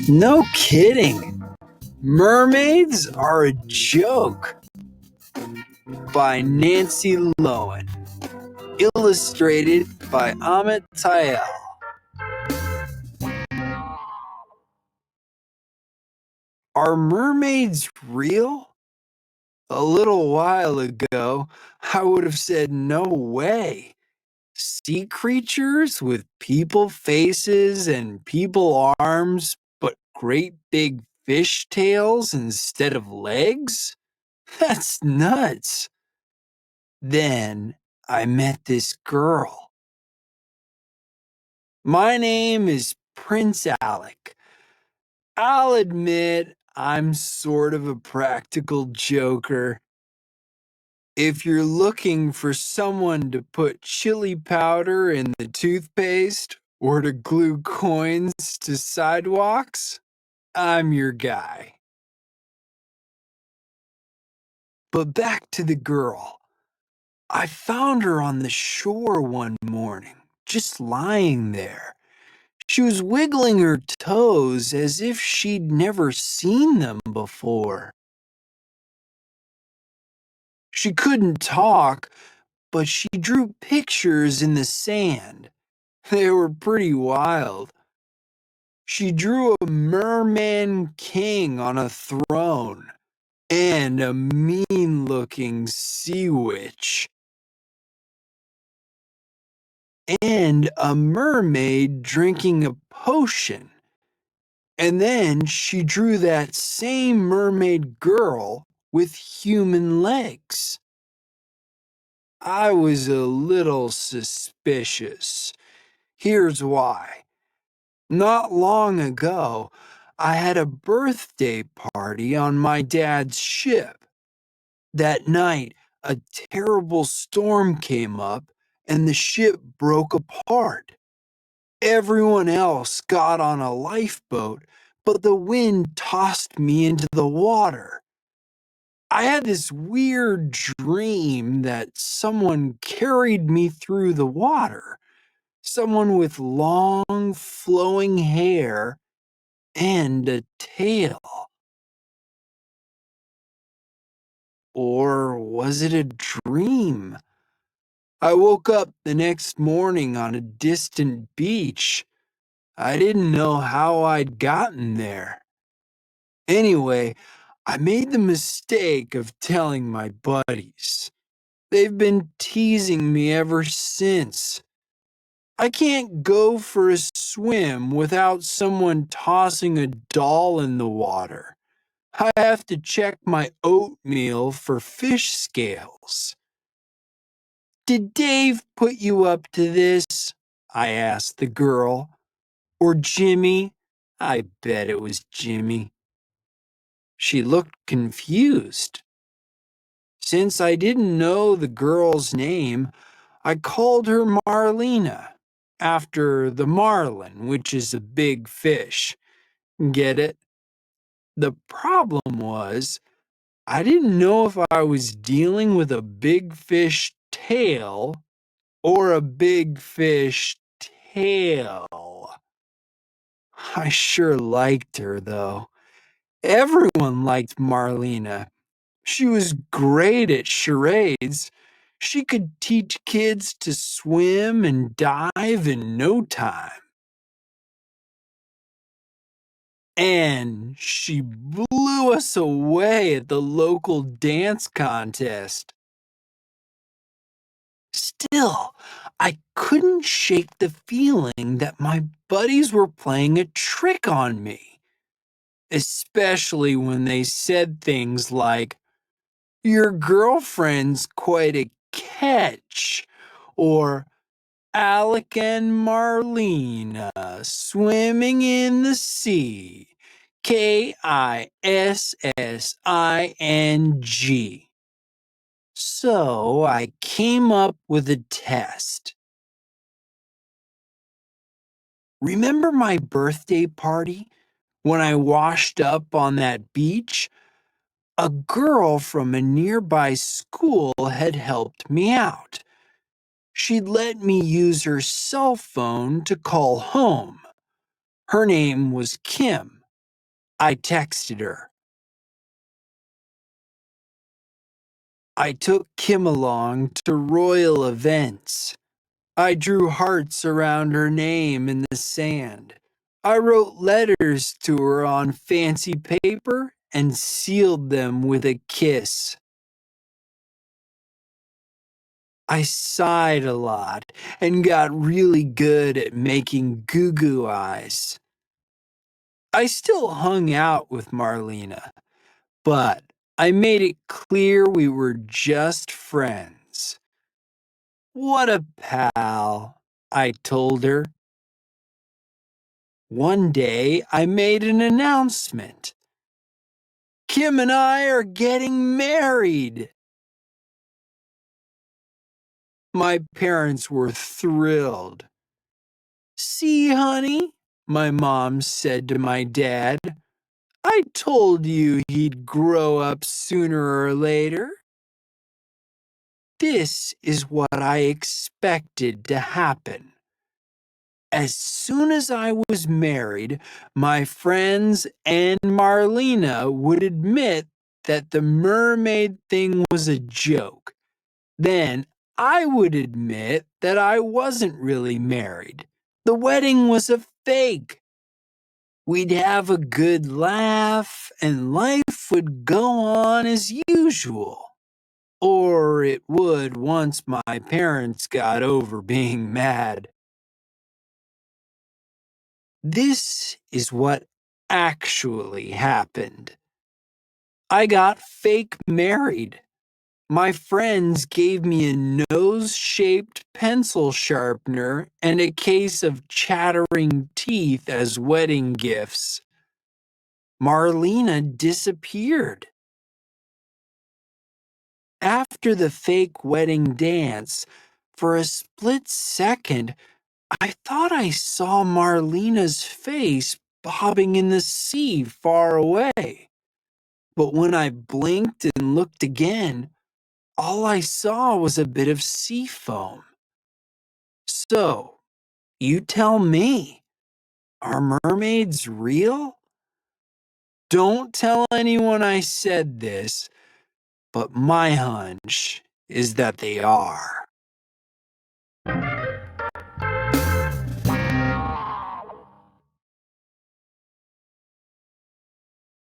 No kidding. Mermaids are a joke by Nancy Lowen. Illustrated by Amit Tayel. Are mermaids real? A little while ago, I would have said no way. Sea creatures with people faces and people arms, but great big fish tails instead of legs? That's nuts. Then I met this girl. My name is Prince Alec. I'll admit I'm sort of a practical joker. If you're looking for someone to put chili powder in the toothpaste or to glue coins to sidewalks, I'm your guy. But back to the girl. I found her on the shore one morning, just lying there. She was wiggling her toes as if she'd never seen them before. She couldn't talk, but she drew pictures in the sand. They were pretty wild. She drew a merman king on a throne and a mean-looking sea witch and a mermaid drinking a potion. And then she drew that same mermaid girl with human legs. I was a little suspicious. Here's why. Not long ago, I had a birthday party on my dad's ship. That night, a terrible storm came up and the ship broke apart. Everyone else got on a lifeboat, but the wind tossed me into the water. I had this weird dream that someone carried me through the water. Someone with long, flowing hair and a tail. Or was it a dream? I woke up the next morning on a distant beach. I didn't know how I'd gotten there. Anyway, I made the mistake of telling my buddies. They've been teasing me ever since. I can't go for a swim without someone tossing a doll in the water. I have to check my oatmeal for fish scales. Did Dave put you up to this? I asked the girl. Or Jimmy? I bet it was Jimmy. She looked confused. Since I didn't know the girl's name, I called her Marlena, after the marlin, which is a big fish. Get it? The problem was, I didn't know if I was dealing with a big fish tail or a big fish tail. I sure liked her, though. Everyone liked Marlena. She was great at charades. She could teach kids to swim and dive in no time. And she blew us away at the local dance contest. Still, I couldn't shake the feeling that my buddies were playing a trick on me, especially when they said things like, "Your girlfriend's quite a catch," or "Alec and Marlena swimming in the sea. Kissing." So I came up with a test. Remember my birthday party when I washed up on that beach? A girl from a nearby school had helped me out. she'd let me use her cell phone to call home. Her name was Kim. I texted her. I took Kim along to royal events. I drew hearts around her name in the sand. I wrote letters to her on fancy paper and sealed them with a kiss. I sighed a lot and got really good at making goo-goo eyes. I still hung out with Marlena, but I made it clear we were just friends. What a pal, I told her. One day I made an announcement. Kim and I are getting married. My parents were thrilled. See, honey, my mom said to my dad, I told you he'd grow up sooner or later. This is what I expected to happen. As soon as I was married, my friends and Marlena would admit that the mermaid thing was a joke. Then I would admit that I wasn't really married. The wedding was a fake. We'd have a good laugh and life would go on as usual. Or it would once my parents got over being mad. This is what actually happened. I got fake married. My friends gave me a nose-shaped pencil sharpener and a case of chattering teeth as wedding gifts. Marlena disappeared. After the fake wedding dance, for a split second, I thought I saw Marlena's face bobbing in the sea far away. But when I blinked and looked again, all I saw was a bit of sea foam. So, you tell me, are mermaids real? Don't tell anyone I said this, but my hunch is that they are.